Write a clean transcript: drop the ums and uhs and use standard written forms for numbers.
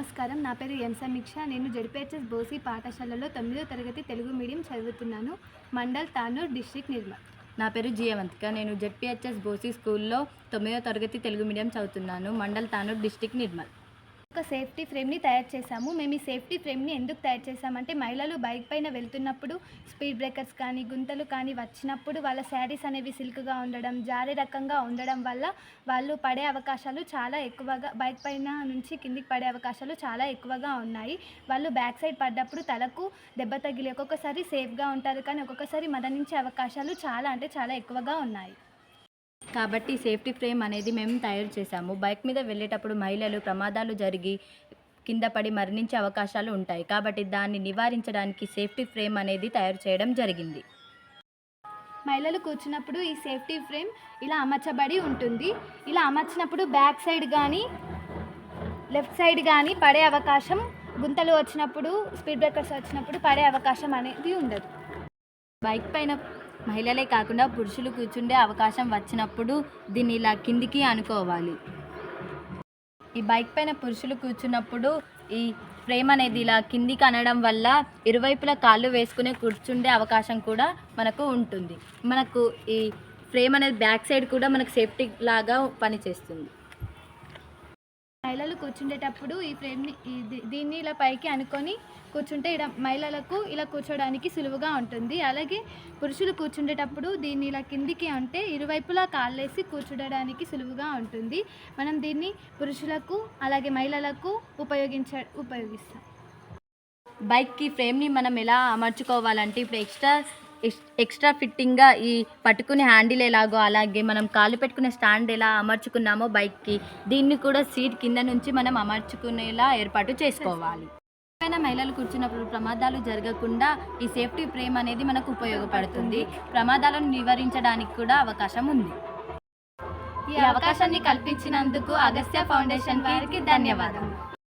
నమస్కారం. నా పేరు ఎం సమీక్ష. నేను జెడ్పీహెచ్ఎస్ బోసి పాఠశాలలో 9వ తరగతి తెలుగు మీడియం చదువుతున్నాను. మండల్ తానూర్, డిస్ట్రిక్ట్ నిర్మల్. నా పేరు జీయవంతిక. నేను జెడ్పీహెచ్ఎస్ బోసి స్కూల్లో 9వ తరగతి తెలుగు మీడియం చదువుతున్నాను. మండల్ తానూర్, డిస్ట్రిక్ట్ నిర్మల్. ఒక సేఫ్టీ ఫ్రేమ్ని తయారు చేశాము. మేము ఈ సేఫ్టీ ఫ్రేమ్ని ఎందుకు తయారు చేశామంటే, మహిళలు బైక్ పైన వెళ్తున్నప్పుడు స్పీడ్ బ్రేకర్స్ కానీ గుంతలు కానీ వచ్చినప్పుడు వాళ్ళ శారీస్ అనేవి సిల్క్గా ఉండడం, జారే రకంగా ఉండడం వల్ల వాళ్ళు పడే అవకాశాలు చాలా ఎక్కువగా, బైక్ పైన నుంచి కిందికి పడే అవకాశాలు చాలా ఎక్కువగా ఉన్నాయి. వాళ్ళు బ్యాక్ సైడ్ పడ్డప్పుడు తలకు దెబ్బ తగిలి ఒక్కొక్కసారి సేఫ్గా ఉంటారు, కానీ ఒక్కొక్కసారి మరణించే అవకాశాలు చాలా ఎక్కువగా ఉన్నాయి. కాబట్టి సేఫ్టీ ఫ్రేమ్ అనేది మేము తయారు చేశాము. బైక్ మీద వెళ్ళేటప్పుడు మహిళలు ప్రమాదాలు జరిగి కింద పడి మరణించే అవకాశాలు ఉంటాయి. కాబట్టి దాన్ని నివారించడానికి సేఫ్టీ ఫ్రేమ్ అనేది తయారు చేయడం జరిగింది. మహిళలు కూర్చున్నప్పుడు ఈ సేఫ్టీ ఫ్రేమ్ ఇలా అమర్చబడి ఉంటుంది. ఇలా అమర్చినప్పుడు బ్యాక్ సైడ్ కానీ లెఫ్ట్ సైడ్ కానీ పడే అవకాశం, గుంతలు వచ్చినప్పుడు స్పీడ్ బ్రేకర్స్ వచ్చినప్పుడు పడే అవకాశం అనేది ఉండదు. బైక్ పైన మహిళలే కాకుండా పురుషులు కూర్చుండే అవకాశం వచ్చినప్పుడు దీన్ని ఇలా కిందికి అనుకోవాలి. ఈ బైక్ పైన పురుషులు కూర్చున్నప్పుడు ఈ ఫ్రేమ్ అనేది ఇలా కిందికి అనడం వల్ల ఇరువైపులా కాళ్ళు వేసుకునే కూర్చుండే అవకాశం కూడా మనకు ఉంటుంది. మనకు ఈ ఫ్రేమ్ అనేది బ్యాక్ సైడ్ కూడా మనకు సేఫ్టీ లాగా పనిచేస్తుంది. మహిళలు కూర్చుండేటప్పుడు ఈ ఫ్రేమ్ని దీన్ని ఇలా పైకి అనుకొని కూర్చుంటే మహిళలకు ఇలా కూర్చోడానికి సులువుగా ఉంటుంది. అలాగే పురుషులు కూర్చుండేటప్పుడు దీన్ని ఇలా కిందికి అంటే ఇరువైపులా కాళ్ళేసి కూర్చోడానికి సులువుగా ఉంటుంది. మనం దీన్ని పురుషులకు అలాగే మహిళలకు ఉపయోగిస్తాం. బైక్కి ఫ్రేమ్ని మనం ఎలా అమర్చుకోవాలంటే, ఇప్పుడు ఎక్స్ట్రా ఫిట్టింగ్గా ఈ పట్టుకునే హ్యాండిల్ ఎలాగో అలాగే మనం కాళ్ళు పెట్టుకునే స్టాండ్ ఎలా అమర్చుకున్నామో బైక్కి, దీన్ని కూడా సీట్ కింద నుంచి మనం అమర్చుకునేలా ఏర్పాటు చేసుకోవాలి. పైన మహిళలు కూర్చున్నప్పుడు ప్రమాదాలు జరగకుండా ఈ సేఫ్టీ ఫ్రేమ్ అనేది మనకు ఉపయోగపడుతుంది. ప్రమాదాలను నివారించడానికి కూడా అవకాశం ఉంది. ఈ అవకాశాన్ని కల్పించినందుకు అగస్త్య ఫౌండేషన్ వారికి ధన్యవాదాలు.